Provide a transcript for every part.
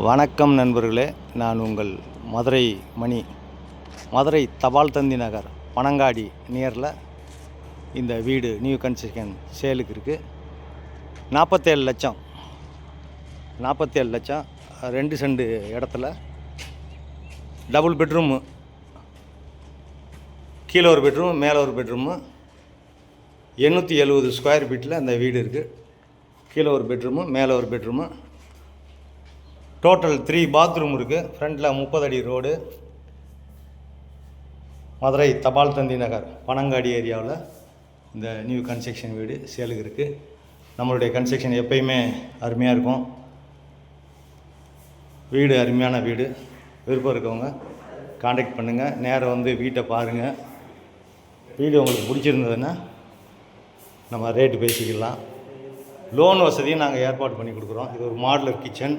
வணக்கம் நண்பர்களே, நான் உங்கள் மதுரை மணி. மதுரை தபால் தந்தி நகர் பனங்காடி நியரில் இந்த வீடு நியூ கன்ஸ்ட்ரக்ஷன் சேலுக்கு இருக்குது. 47 லட்சம் 2 சென்ட் இடத்துல டபுள் பெட்ரூமு, கீழே ஒரு பெட்ரூம் மேலே ஒரு பெட்ரூமு, 870 ஸ்கொயர் ஃபீட்டில் அந்த வீடு இருக்குது. கீழே ஒரு பெட்ரூமு மேலே ஒரு பெட்ரூமு, டோட்டல் 3 பாத்ரூம் இருக்குது. ஃப்ரண்டில் 30 அடி ரோடு. மதுரை தபால் தந்தி நகர் பனங்காடி ஏரியாவில் இந்த நியூ கன்ஸ்ட்ரக்ஷன் வீடு சேலுக்கு இருக்குது. நம்மளுடைய கன்ஸ்ட்ரக்ஷன் எப்பயுமே அருமையாக இருக்கும். வீடு அருமையான வீடு. விருப்பம் இருக்கவங்க காண்டாக்ட் பண்ணுங்கள். நேரம் வந்து வீட்டை பாருங்கள். வீடு உங்களுக்கு பிடிச்சிருந்ததுன்னா நம்ம ரேட்டு பேசிக்கலாம். லோன் வசதியும் நாங்கள் ஏற்பாடு பண்ணி கொடுக்குறோம். இது ஒரு மாடுலர் கிச்சன்.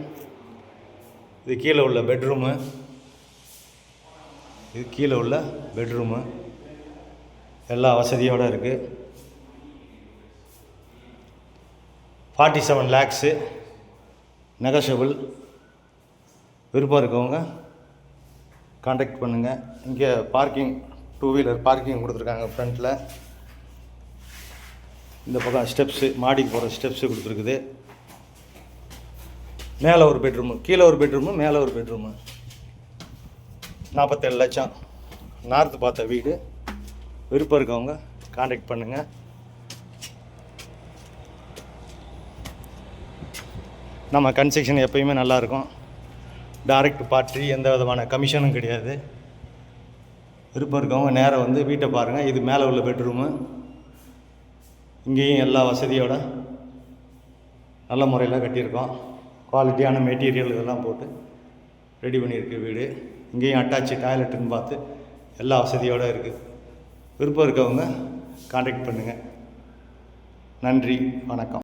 இது கீழே உள்ள பெட்ரூமு. எல்லா வசதியோடு இருக்குது. 47 லேக்ஸு நெகோஷியபிள். விருப்பம் இருக்கவங்க காண்டாக்ட் பண்ணுங்கள். இங்கே பார்க்கிங் 2 வீலர் பார்க்கிங் கொடுத்துருக்காங்க. ஃப்ரண்ட்டில் இந்த பக்கம் ஸ்டெப்ஸு, மாடிக்கு போகிற ஸ்டெப்ஸு கொடுத்துருக்குது. மேலே ஒரு பெட்ரூமு, கீழே ஒரு பெட்ரூமு, மேலே ஒரு பெட்ரூமு. 47 லட்சம் நார்த்து பார்த்த வீடு. விருப்பம் இருக்கவங்க காண்டாக்ட் பண்ணுங்கள். நம்ம கன்ஸ்ட்ரக்ஷன் எப்பயுமே நல்லாயிருக்கும். டைரக்ட் பார்ட்டி, எந்த விதமான கமிஷனும் கிடையாது. விருப்பம் இருக்கவங்க நேரம் வந்து வீட்டை பாருங்கள். இது மேலே உள்ள பெட்ரூமு. இங்கேயும் எல்லா வசதியோடு நல்ல முறையில் கட்டியிருக்கோம். குவாலிட்டியான மெட்டீரியல் இதெல்லாம் போட்டு ரெடி பண்ணியிருக்கு வீடு. இங்கேயும் அட்டாச்சு டாய்லெட்டுன்னு பார்த்து எல்லா வசதியோடு இருக்குது. விருப்பம் இருக்கவங்க காண்டாக்ட் பண்ணுங்கள். நன்றி, வணக்கம்.